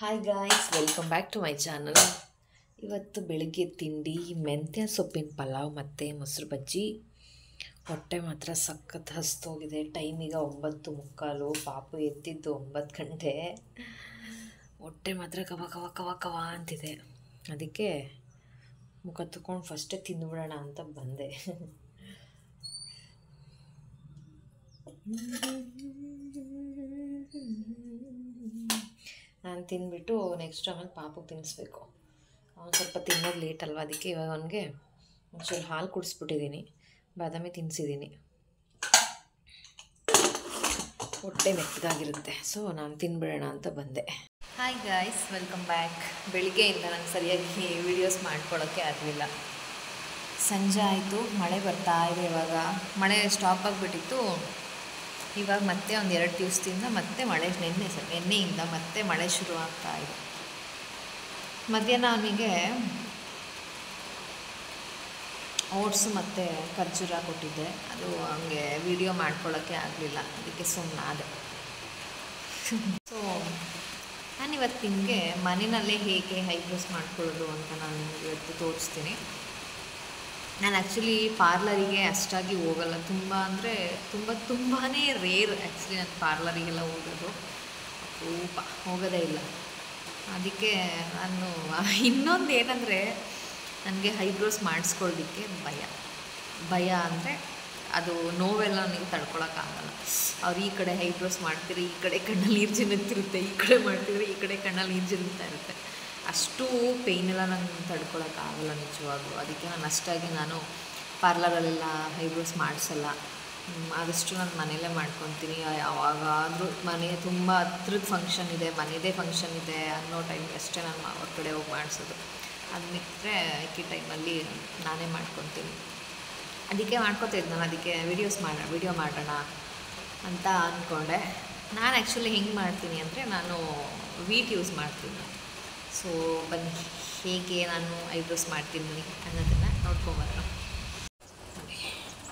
Hi guys, welcome back to my channel. ಇವತ್ತು ಬೆಳಗ್ಗೆ ತಿಂಡಿ ಮೆಂತ್ಯ ಸೊಪ್ಪಿನ ಪಲಾವ್ ಮತ್ತು ಮೊಸರು ಬಜ್ಜಿ. ಹೊಟ್ಟೆ ಮಾತ್ರ ಸಖತ್ ಹಸ್ತೋಗಿದೆ. ಟೈಮಿಗ 9:45. ಪಾಪು ಎತ್ತಿದ್ದು 9 ಗಂಟೆ. ಹೊಟ್ಟೆ ಮಾತ್ರ ಕವ ಕವ ಕವ ಕವ ಅಂತಿದೆ. ಅದಕ್ಕೆ ಮುಖ ತಗೊಂಡು ಫಸ್ಟೇ ತಿಂದುಬಿಡೋಣ ಅಂತ ಬಂದೆ. ನಾನು ತಿಂದ್ಬಿಟ್ಟು ನೆಕ್ಸ್ಟ್ ಆಮೇಲೆ ಪಾಪುಗೆ ತಿನ್ನಿಸ್ಬೇಕು. ಅವನು ಸ್ವಲ್ಪ ತಿನ್ನೋದು ಲೇಟ್ ಅಲ್ವ, ಅದಕ್ಕೆ ಇವಾಗ ಅವನಿಗೆ ಒಂಚೂರು ಹಾಲು ಕುಡಿಸ್ಬಿಟ್ಟಿದ್ದೀನಿ, ಬಾದಾಮಿ ತಿನ್ನಿಸಿದ್ದೀನಿ. ಹೊಟ್ಟೆ ಮೆತ್ತಗಾಗಿರುತ್ತೆ, ಸೊ ನಾನು ತಿನ್ಬಿಡೋಣ ಅಂತ ಬಂದೆ. Hi guys, welcome back. ಬೆಳಿಗ್ಗೆಯಿಂದ ನಾನು ಸರಿಯಾಗಿ ವೀಡಿಯೋಸ್ ಮಾಡ್ಕೊಳ್ಳೋಕ್ಕೆ ಆಗಲಿಲ್ಲ. ಸಂಜೆ ಆಯಿತು, ಮಳೆ ಬರ್ತಾ ಇದೆ. ಇವಾಗ ಮಳೆ ಸ್ಟಾಪ್ ಆಗಿಬಿಟ್ಟಿತ್ತು. ಇವಾಗ ಮತ್ತೆ ಒಂದು 2 ದಿವಸದಿಂದ ಮತ್ತೆ ಮಳೆ, ನಿನ್ನೆಯಿಂದ ಮತ್ತೆ ಮಳೆ ಶುರು ಆಗ್ತಾ ಇದೆ. ಮಧ್ಯಾಹ್ನ ಅವನಿಗೆ ಓಟ್ಸು ಮತ್ತು ಖರ್ಜೂರ ಕೊಟ್ಟಿದ್ದೆ. ಅದು ಹಂಗೆ ವಿಡಿಯೋ ಮಾಡ್ಕೊಳ್ಳೋಕ್ಕೆ ಆಗಲಿಲ್ಲ, ಅದಕ್ಕೆ ಸುಮ್ಮನಾದೆ. ಸೊ ನಾನಿವತ್ತು ನಿಮಗೆ ಮನೆಯಲ್ಲೇ ಹೇಗೆ ಐಬ್ರೋಸ್ ಮಾಡ್ಕೊಳ್ಳೋದು ಅಂತ ನಾನು ಇವತ್ತು ತೋರಿಸ್ತೀನಿ. ನಾನು ಆ್ಯಕ್ಚುಲಿ ಪಾರ್ಲರಿಗೆ ಅಷ್ಟಾಗಿ ಹೋಗಲ್ಲ, ತುಂಬ ಅಂದರೆ ತುಂಬಾ ರೇರ್ ಆ್ಯಕ್ಚುಲಿ ನಾನು ಪಾರ್ಲರಿಗೆಲ್ಲ ಹೋಗೋದು. ಅಪರೂಪ, ಹೋಗೋದೇ ಇಲ್ಲ. ಅದಕ್ಕೆ ನಾನು ಇನ್ನೊಂದು ಏನಂದರೆ, ನನಗೆ ಐಬ್ರೋಸ್ ಮಾಡಿಸ್ಕೊಳ್ಳೋದಕ್ಕೆ ಭಯ ಅಂದರೆ ಅದು ನೋವೆಲ್ಲ ನೀವು ತಡ್ಕೊಳಕ್ಕಾಗಲ್ಲ. ಅವ್ರು ಈ ಕಡೆ ಐಬ್ರೋಸ್ ಮಾಡ್ತೀರಿ, ಈ ಕಡೆ ಕಣ್ಣಲ್ಲಿ ನೀರು ಜಿನುಗ್ತಿರುತ್ತೆ, ಈ ಕಡೆ ಮಾಡ್ತಿದ್ರೆ ಈ ಕಡೆ ಕಣ್ಣಲ್ಲಿ ನೀರು ಜಿನುಗ್ತಾ ಇರುತ್ತೆ. ಅಷ್ಟು ಪೇಯ್ನೆಲ್ಲ ನಾನು ತಡ್ಕೊಳಕ್ಕಾಗಲ್ಲ ನಿಜವಾಗ್ಲೂ. ಅದಕ್ಕೆ ನಾನು ಅಷ್ಟಾಗಿ ನಾನು ಪಾರ್ಲರಲ್ಲೆಲ್ಲ ಐಬ್ರೋಸ್ ಮಾಡಿಸಲ್ಲ. ಆದಷ್ಟು ನಾನು ಮನೆಯಲ್ಲೇ ಮಾಡ್ಕೊತೀನಿ. ಯಾವಾಗಾದರೂ ಮನೆ ತುಂಬ ಹತ್ರದ ಫಂಕ್ಷನ್ ಇದೆ, ಮನೆಯದೇ ಫಂಕ್ಷನ್ ಇದೆ ಅನ್ನೋ ಟೈಮ್ಗೆ ಅಷ್ಟೇ ನಾನು ಅವ್ರ ಕಡೆ ಹೋಗಿ ಮಾಡಿಸೋದು. ಅದು ಬಿಟ್ಟರೆ ಈ ಟೈಮಲ್ಲಿ ನಾನೇ ಮಾಡ್ಕೊತೀನಿ. ಅದಕ್ಕೆ ಮಾಡ್ಕೊತಿದ್ದೆ ನಾನು. ಅದಕ್ಕೆ ವಿಡಿಯೋ ಮಾಡೋಣ ಅಂತ ಅಂದ್ಕೊಂಡೆ. ನಾನು ಆ್ಯಕ್ಚುಲಿ ಹೆಂಗೆ ಮಾಡ್ತೀನಿ ಅಂದರೆ, ನಾನು ವೀಟ್ ಯೂಸ್ ಮಾಡ್ತೀನಿ. ಸೊ ಬನ್ನಿ ಹೇಗೆ ನಾನು ಐಬ್ರೋಸ್ ಮಾಡ್ತೀನಿ ಅನ್ನೋದನ್ನು ನೋಡ್ಕೊಂಬರೋಣ.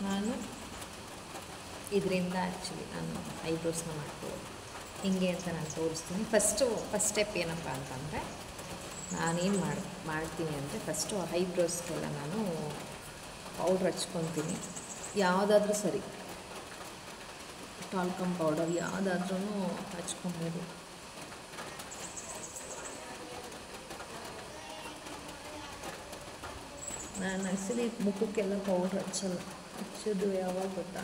ನಾನು ಇದರಿಂದ ಆ್ಯಕ್ಚುಲಿ ನಾನು ಐಬ್ರೋಸ್ನ ಮಾಡ್ಕೊಳ್ಳೋದು ಹೇಗೆ ಅಂತ ನಾನು ತೋರಿಸ್ತೀನಿ. ಫಸ್ಟ್ ಸ್ಟೆಪ್ ಏನಪ್ಪ ಅಂತಂದರೆ, ನಾನೇನು ಮಾಡ್ತೀನಿ ಅಂದರೆ, ಫಸ್ಟು ಐಬ್ರೋಸ್ಗೆಲ್ಲ ನಾನು ಪೌಡ್ರ್ ಹಚ್ಕೊತೀನಿ. ಯಾವುದಾದ್ರೂ ಸರಿ, ಟಾಲ್ಕಮ್ ಪೌಡರ್ ಯಾವುದಾದ್ರೂ ಹಚ್ಕೊಬೋದು. ನಾನು ಆ್ಯಕ್ಚುಲಿ ಮುಖಕ್ಕೆಲ್ಲ ಪೌಡ್ರ್ ಹಚ್ಚೋದು ಯಾವಾಗ ಗೊತ್ತಾ,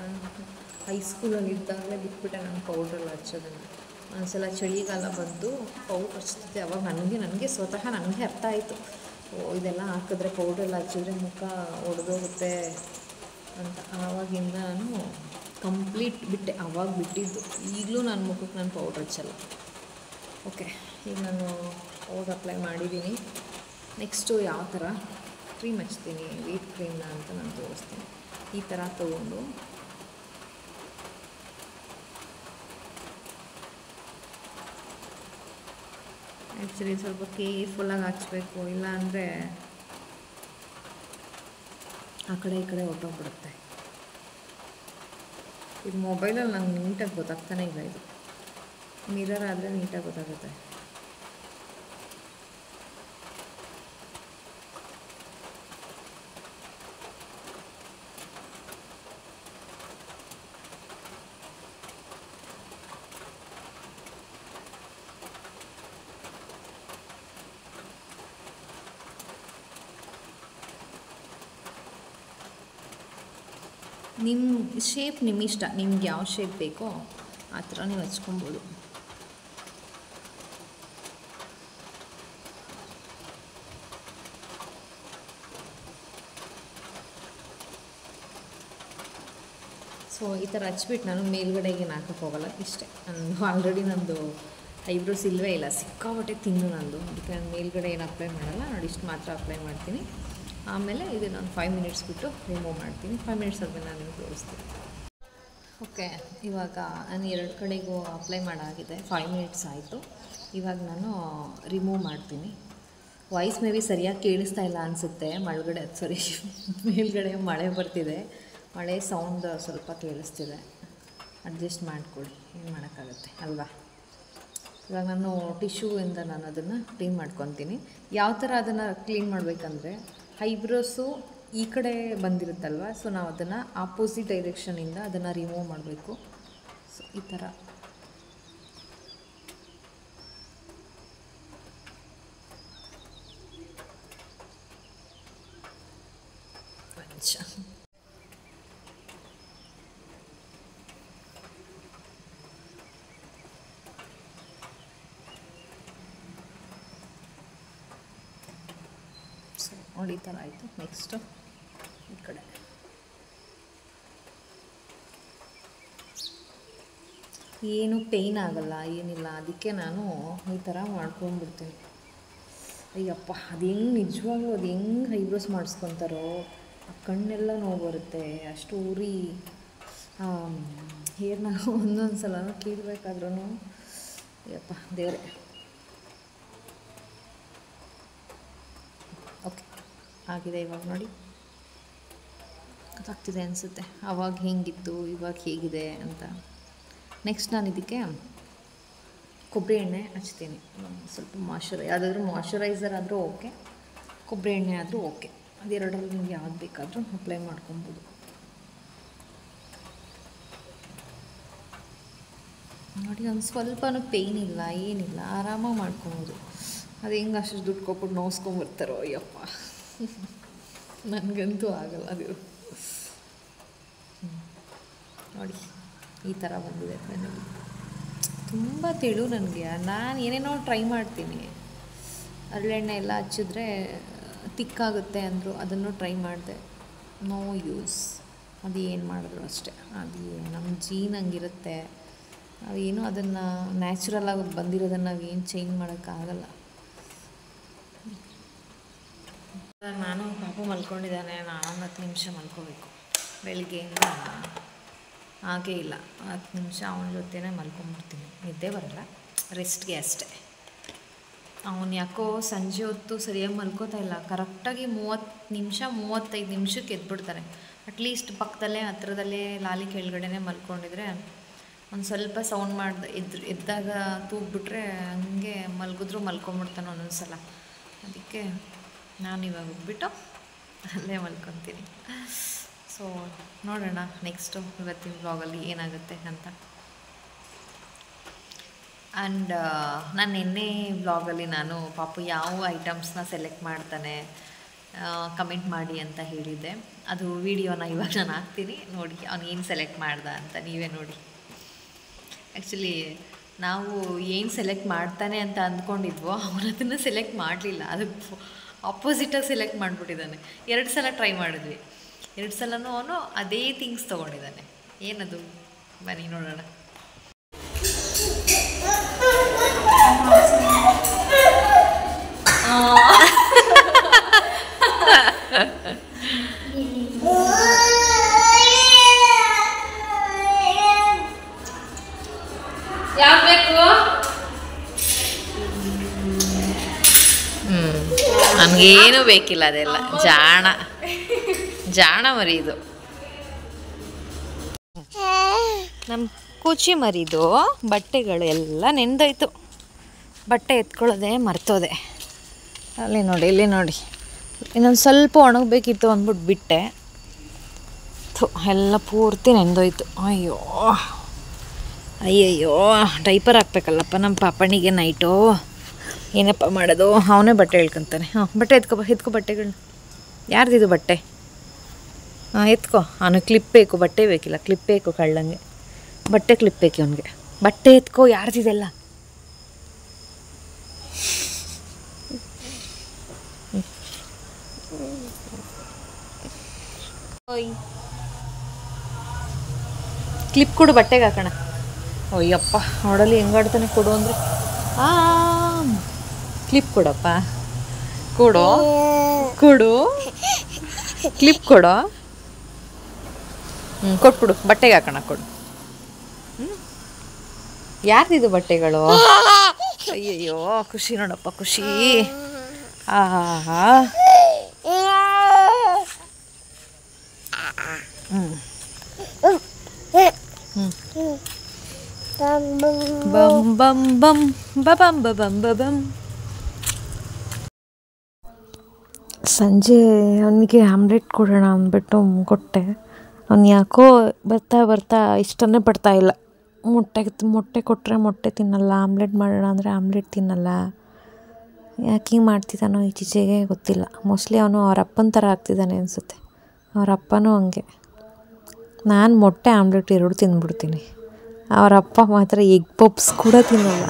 ಹೈಸ್ಕೂಲಲ್ಲಿ ಇದ್ದಾಗಲೇ ಬಿಟ್ಬಿಟ್ಟೆ ನಾನು ಪೌಡ್ರೆಲ್ಲ ಹಚ್ಚೋದನ್ನು. ಒಂದ್ಸಲ ಚಳಿಗಾಲ ಬಂದು ಪೌಡ್ರ್ ಹಚ್ತಿದ್ದೆ. ಅವಾಗ ನನಗೆ ಸ್ವತಃ ನನಗೆ ಅರ್ಥ ಆಯಿತು, ಇದೆಲ್ಲ ಹಾಕಿದ್ರೆ ಪೌಡ್ರೆಲ್ಲ ಹಚ್ಚಿದ್ರೆ ಮುಖ ಒಡೆದೋಗುತ್ತೆ ಅಂತ. ಆವಾಗಿಂದ ನಾನು ಕಂಪ್ಲೀಟ್ ಬಿಟ್ಟೆ, ಆವಾಗ ಬಿಟ್ಟಿದ್ದು. ಈಗಲೂ ನನ್ನ ಮುಖಕ್ಕೆ ನಾನು ಪೌಡ್ರ್ ಹಚ್ಚಲ್ಲ. ಓಕೆ, ಈಗ ನಾನು ಪೌಡ್ರ್ ಅಪ್ಲೈ ಮಾಡಿದ್ದೀನಿ. ನೆಕ್ಸ್ಟು ಯಾವ ಥರ ಕ್ರೀಮ್ ಹಚ್ತೀನಿ, ವೀಟ್ ಕ್ರೀಮ್ನ ಅಂತ ನಾನು ತೋರಿಸ್ತೀನಿ. ಈ ಥರ ತೊಗೊಂಡು ಆ್ಯಕ್ಚುಲಿ ಸ್ವಲ್ಪ ಕೇರ್ಫುಲ್ಲಾಗಿ ಹಚ್ಚಬೇಕು, ಇಲ್ಲ ಅಂದರೆ ಆ ಕಡೆ ಈ ಕಡೆ ಹೊಟ್ಟೋಗ್ಬಿಡುತ್ತೆ. ಇದು ಮೊಬೈಲಲ್ಲಿ ನಂಗೆ ನೀಟಾಗಿ ಗೊತ್ತಾಗ್ತಾನೆ ಇಲ್ಲ. ಇದು ಮಿರರ್ ಆದರೆ ನೀಟಾಗಿ ಗೊತ್ತಾಗುತ್ತೆ. ನಿಮ್ಮ ಶೇಪ್ ನಿಮ್ಮ ಇಷ್ಟ, ನಿಮ್ಗೆ ಯಾವ ಶೇಪ್ ಬೇಕೋ ಆ ಥರ ನೀವು ಹಚ್ಕೊಬೋದು. ಸೊ ಈ ಥರ ಹಚ್ಬಿಟ್ಟು ನಾನು ಮೇಲ್ಗಡೆಗೆ ಹಾಕೋಕ್ಕೆ ಹೋಗಲ್ಲ. ಇಷ್ಟೇ, ಆಲ್ರೆಡಿ ನಂದು ಐಬ್ರೋಸ್ ಇಲ್ಲವೇ ಇಲ್ಲ, ಸಿಕ್ಕಾಪಟ್ಟೆ ತಿನ್ನು ನಂದು. ಅದಕ್ಕೆ ನಾನು ಮೇಲ್ಗಡೆ ಏನು ಅಪ್ಲೈ ಮಾಡಲ್ಲ. ನೋಡಿ, ಇಷ್ಟು ಮಾತ್ರ ಅಪ್ಲೈ ಮಾಡ್ತೀನಿ. ಆಮೇಲೆ ಇದು ನಾನು 5 ಮಿನಿಟ್ಸ್ ಬಿಟ್ಟು ರಿಮೂವ್ ಮಾಡ್ತೀನಿ. 5 ಮಿನಿಟ್ಸ್ ಆದಮೇಲೆ ನಾನು ನಿಮಗೆ ತೋರಿಸ್ತೀನಿ. ಓಕೆ, ಇವಾಗ ನಾನು 2 ಕಡೆಗೂ ಅಪ್ಲೈ ಮಾಡಾಗಿದೆ. 5 ಮಿನಿಟ್ಸ್ ಆಯಿತು. ಇವಾಗ ನಾನು ರಿಮೂವ್ ಮಾಡ್ತೀನಿ. ವಾಯ್ಸ್ ಮೇ ಬಿ ಸರಿಯಾಗಿ ಕೇಳಿಸ್ತಾ ಇಲ್ಲ ಅನಿಸುತ್ತೆ. ಮೇಲ್ಗಡೆ ಮಳೆ ಬರ್ತಿದೆ, ಮಳೆ ಸೌಂಡ್ ಸ್ವಲ್ಪ ಕೇಳಿಸ್ತಿದೆ. ಅಡ್ಜಸ್ಟ್ ಮಾಡಿಕೊಡಿ, ಏನು ಮಾಡೋಕ್ಕಾಗುತ್ತೆ ಅಲ್ವಾ. ಇವಾಗ ನಾನು ಟಿಶ್ಯೂಯಿಂದ ನಾನು ಅದನ್ನು ಕ್ಲೀನ್ ಮಾಡ್ಕೊತೀನಿ. ಯಾವ ಥರ ಅದನ್ನು ಕ್ಲೀನ್ ಮಾಡಬೇಕಂದ್ರೆ, ಐಬ್ರೋಸು ಈ ಕಡೆ ಬಂದಿರುತ್ತಲ್ವ, ಸೊ ನಾವು ಅದನ್ನು ಆಪೋಸಿಟ್ ಡೈರೆಕ್ಷನಿಂದ ಅದನ್ನು ರಿಮೂವ್ ಮಾಡಬೇಕು. ಸೊ ಈ ಥರ ಕೊಂಚ ನೋಡಿ ಈ ಥರ ಆಯಿತು. ನೆಕ್ಸ್ಟು ಈ ಕಡೆ ಏನು ಪೇಯ್ನ್ ಆಗಲ್ಲ, ಏನಿಲ್ಲ. ಅದಕ್ಕೆ ನಾನು ಈ ಥರ ಮಾಡ್ಕೊಂಡ್ಬಿಡ್ತೀನಿ. ಅಯ್ಯಪ್ಪ, ಅದು ಹೆಂಗೆ ನಿಜವಾಗ್ಲೂ ಅದು ಹೆಂಗೆ ಐಬ್ರೋಸ್ ಮಾಡಿಸ್ಕೊತಾರೋ, ಆ ಕಣ್ಣೆಲ್ಲ ನೋವು ಬರುತ್ತೆ, ಅಷ್ಟು ಉರಿ. ಹೇರ್ನ ಒಂದೊಂದು ಸಲ ಕೀಳ್ಬೇಕಾದ್ರೂ ಅಯ್ಯಪ್ಪ ದೇವರೇ. ಓಕೆ, ಆಗಿದೆ ಇವಾಗ ನೋಡಿ, ಗೊತ್ತಾಗ್ತಿದೆ ಅನಿಸುತ್ತೆ ಆವಾಗ ಹೇಗಿತ್ತು ಇವಾಗ ಹೇಗಿದೆ ಅಂತ. ನೆಕ್ಸ್ಟ್ ನಾನು ಇದಕ್ಕೆ ಕೊಬ್ಬರಿ ಎಣ್ಣೆ ಹಚ್ತೀನಿ. ಸ್ವಲ್ಪ ಯಾವುದಾದ್ರೂ ಮಾಯ್ಶ್ಚರೈಸರ್ ಆದರೂ ಓಕೆ, ಕೊಬ್ಬರಿ ಎಣ್ಣೆ ಆದರೂ ಓಕೆ. ಅದೆರಡರಲ್ಲಿ ನಿಮ್ಗೆ ಯಾವ್ದು ಬೇಕಾದರೂ ಅಪ್ಲೈ ಮಾಡ್ಕೊಬೋದು. ನೋಡಿ, ಒಂದು ಸ್ವಲ್ಪನೂ ಪೇಯ್ನ್ ಇಲ್ಲ, ಏನಿಲ್ಲ, ಆರಾಮಾಗಿ ಮಾಡ್ಕೊಬೋದು. ಅದು ಹೆಂಗೆ ಅಷ್ಟು ದುಡ್ಡು ಕೊಟ್ಬಿಟ್ಟು ನೋಸ್ಕೊಂಬರ್ತಾರೋ ಅಯ್ಯಪ್ಪ, ನನಗಂತೂ ಆಗಲ್ಲ ಅದು. ನೋಡಿ ಈ ಥರ ಬಂದಿದೆ ನನಗೆ, ತುಂಬ ತೆಳು ನನಗೆ. ನಾನು ಏನೇನೋ ಟ್ರೈ ಮಾಡ್ತೀನಿ, ಹರಳೆಣ್ಣೆ ಎಲ್ಲ ಹಚ್ಚಿದ್ರೆ ತಿಕ್ಕಾಗುತ್ತೆ ಅಂದರು, ಅದನ್ನು ಟ್ರೈ ಮಾಡಿದೆ, ನೋ ಯೂಸ್. ಅದು ಏನು ಮಾಡಿದ್ರು ಅಷ್ಟೇ, ಅದು ನಮ್ಮ ಜೀನ್ ಹಂಗಿರುತ್ತೆ. ನಾವೇನು ಅದನ್ನು ನ್ಯಾಚುರಲಾಗಿ ಬಂದಿರೋದನ್ನು ನಾವೇನು ಚೇಂಜ್ ಮಾಡೋಕ್ಕಾಗಲ್ಲ. ನಾನು ಪಾಪು ಮಲ್ಕೊಂಡಿದ್ದಾನೆ, ನಾನು 10 ನಿಮಿಷ ಮಲ್ಕೋಬೇಕು. ಬೆಳಿಗ್ಗೆಯಿಂದ ಹಾಗೇ ಇಲ್ಲ, 10 ನಿಮಿಷ ಅವನ ಜೊತೆನೇ ಮಲ್ಕೊಂಡ್ಬಿಡ್ತೀನಿ. ನಿದ್ದೆ ಬರಲ್ಲ, ರೆಸ್ಟ್ಗೆ ಅಷ್ಟೇ. ಅವನು ಯಾಕೋ ಸಂಜೆ ಹೊತ್ತು ಸರಿಯಾಗಿ ಮಲ್ಕೋತಾ ಇಲ್ಲ. ಕರೆಕ್ಟಾಗಿ 30 ನಿಮಿಷ 35 ನಿಮಿಷಕ್ಕೆ ಎದ್ಬಿಡ್ತಾನೆ. ಅಟ್ಲೀಸ್ಟ್ ಪಕ್ಕದಲ್ಲೇ ಹತ್ರದಲ್ಲೇ ಲಾಲಿ ಕೆಳಗಡೆನೇ ಮಲ್ಕೊಂಡಿದ್ರೆ ಒಂದು ಸ್ವಲ್ಪ ಸೌಂಡ್ ಎದ್ದಾಗ ತೂಗ್ಬಿಟ್ರೆ ಹಂಗೆ ಮಲಗಿದ್ರು ಮಲ್ಕೊಂಬಿಡ್ತಾನೆ ಒಂದೊಂದು ಸಲ. ಅದಕ್ಕೆ ನಾನು ಇವಾಗ ಹೋಗ್ಬಿಟ್ಟು ಅಲ್ಲೇ ಮಲ್ಕೊತೀನಿ. ಸೊ ನೋಡೋಣ ನೆಕ್ಸ್ಟು ಇವತ್ತಿನ ಬ್ಲಾಗಲ್ಲಿ ಏನಾಗುತ್ತೆ ಅಂತ. ಆ್ಯಂಡ್ ನಾನು ನಿನ್ನೆ ಬ್ಲಾಗಲ್ಲಿ ನಾನು ಪಾಪು ಯಾವ ಐಟಮ್ಸ್ನ ಸೆಲೆಕ್ಟ್ ಮಾಡ್ತಾನೆ ಕಮೆಂಟ್ ಮಾಡಿ ಅಂತ ಹೇಳಿದ್ದೆ. ಅದು ವಿಡಿಯೋನ ಇವಾಗ ನಾನು ಹಾಕ್ತೀನಿ, ನೋಡಿ ಅವ್ನು ಏನು ಸೆಲೆಕ್ಟ್ ಮಾಡ್ದ ಅಂತ ನೀವೇ ನೋಡಿ. ಆ್ಯಕ್ಚುಲಿ ನಾವು ಏನು ಸೆಲೆಕ್ಟ್ ಮಾಡ್ತಾನೆ ಅಂತ ಅಂದ್ಕೊಂಡಿದ್ವೋ ಅವನು ಅದನ್ನು ಸೆಲೆಕ್ಟ್ ಮಾಡಲಿಲ್ಲ, ಅದಕ್ಕೆ ಆಪೋಸಿಟಾಗಿ ಸೆಲೆಕ್ಟ್ ಮಾಡಿಬಿಟ್ಟಿದ್ದಾನೆ. 2 ಸಲ ಟ್ರೈ ಮಾಡಿದ್ವಿ, 2 ಸಲನೂ ಅವನು ಅದೇ ಥಿಂಗ್ಸ್ ತೊಗೊಂಡಿದ್ದಾನೆ. ಏನದು ಬನ್ನಿ ನೋಡೋಣ. ಯಾವ್ದು ಬೇಕು? ನನಗೇನು ಬೇಕಿಲ್ಲ, ಅದೆಲ್ಲ ಜಾಣ ಮರಿ ಇದು. ನಮ್ಮ ಕೂಚಿ ಮರಿದು ಬಟ್ಟೆಗಳು ಎಲ್ಲ ನೆಂದೋಯ್ತು, ಬಟ್ಟೆ ಎತ್ಕೊಳ್ಳೋದೆ ಮರ್ತೋದೆ. ಅಲ್ಲಿ ನೋಡಿ, ಇಲ್ಲಿ ನೋಡಿ, ಇನ್ನೊಂದು ಸ್ವಲ್ಪ ಒಣಗಬೇಕಿತ್ತು ಅಂದ್ಬಿಟ್ಟು ಬಿಟ್ಟೆ, ಎಲ್ಲ ಪೂರ್ತಿ ನೆಂದೋಯ್ತು. ಅಯ್ಯಯ್ಯೋ, ಡೈಪರ್ ಹಾಕ್ಬೇಕಲ್ಲಪ್ಪ ನಮ್ಮ ಪಾಪಣಿಗೆ ನೈಟು. ಏನಪ್ಪ ಮಾಡೋದು, ಅವನೇ ಬಟ್ಟೆ ಹೇಳ್ಕೊತಾನೆ. ಬಟ್ಟೆ ಎತ್ಕೊ ಬಟ್ಟೆಗಳನ್ನ. ಯಾರ್ದಿದು ಬಟ್ಟೆ? ಎತ್ಕೊ. ಅವನು ಕ್ಲಿಪ್ ಬೇಕು, ಬಟ್ಟೆ ಬೇಕಿಲ್ಲ, ಕ್ಲಿಪ್ ಬೇಕು ಕಳ್ಳಂಗೆ. ಬಟ್ಟೆ ಕ್ಲಿಪ್ ಬೇಕು ಅವನಿಗೆ. ಬಟ್ಟೆ ಎತ್ಕೊ, ಯಾರ್ದಿದೆಲ್ಲ? ಕ್ಲಿಪ್ ಕೊಡು, ಬಟ್ಟೆಗೆ ಹಾಕೋಣ. ಅಯ್ಯಪ್ಪ, ನೋಡಲಿ ಹೆಂಗಾಡ್ತಾನೆ, ಕೊಡು ಅಂದರೆ. ಕ್ಲಿಪ್ ಕೊಡಪ್ಪ, ಕೊಡು ಕ್ಲಿಪ್ ಕೊಡು. ಕೊಟ್ಬಿಡು, ಬಟ್ಟೆಗೆ ಹಾಕೋಣ, ಕೊಡು. ಯಾರ್ದಿದು ಬಟ್ಟೆಗಳು? ಅಯ್ಯಯ್ಯೋ, ಖುಷಿ ನೋಡಪ್ಪ, ಖುಷಿ. ಬಂ ಬಂ ಬಂ ಬಬಂ ಬಬಂ ಬಬಂ. ಸಂಜೆ ಅವನಿಗೆ ಆಮ್ಲೆಟ್ ಕೊಡೋಣ ಅಂದ್ಬಿಟ್ಟು ಕೊಟ್ಟೆ. ಅವ್ನು ಯಾಕೋ ಬರ್ತಾ ಇಷ್ಟನೇ ಪಡ್ತಾ ಇಲ್ಲ. ಮೊಟ್ಟೆ ಕೊಟ್ಟರೆ ಮೊಟ್ಟೆ ತಿನ್ನಲ್ಲ, ಆಮ್ಲೆಟ್ ಮಾಡೋಣ ಅಂದರೆ ಆಮ್ಲೆಟ್ ತಿನ್ನಲ್ಲ. ಯಾಕೆ ಹಿಂಗೆ ಮಾಡ್ತಿದ್ದಾನೋ ಈಚೆಗೆ ಗೊತ್ತಿಲ್ಲ. ಮೋಸ್ಟ್ಲಿ ಅವನು ಅವ್ರ ಅಪ್ಪನ ಥರ ಆಗ್ತಿದ್ದಾನೆ ಅನಿಸುತ್ತೆ. ಅವ್ರ ಅಪ್ಪನೂ ಹಂಗೆ. ನಾನು ಮೊಟ್ಟೆ ಆಮ್ಲೆಟ್ 2 ತಿಂದ್ಬಿಡ್ತೀನಿ. ಅವರ ಅಪ್ಪ ಮಾತ್ರ ಎಗ್ ಪಪ್ಸ್ ಕೂಡ ತಿನ್ನಲ್ಲ.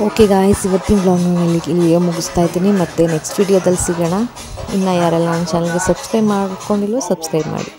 ಓಕೆ ಗಾಯ್ಸ್, ಇವತ್ತಿನ ಬ್ಲಾಗ್ನ ಇಲ್ಲಿಗೆ ಮುಗಿಸ್ತಾ ಇದ್ದೀನಿ. ಮತ್ತು ನೆಕ್ಸ್ಟ್ ವಿಡಿಯೋದಲ್ಲಿ ಸಿಗೋಣ. ಇನ್ನು ಯಾರೆಲ್ಲ ನನ್ನ ಚಾನಲ್ಗೆ ಸಬ್ಸ್ಕ್ರೈಬ್ ಮಾಡ್ಕೊಂಡಿಲ್ವೋ ಸಬ್ಸ್ಕ್ರೈಬ್ ಮಾಡಿ.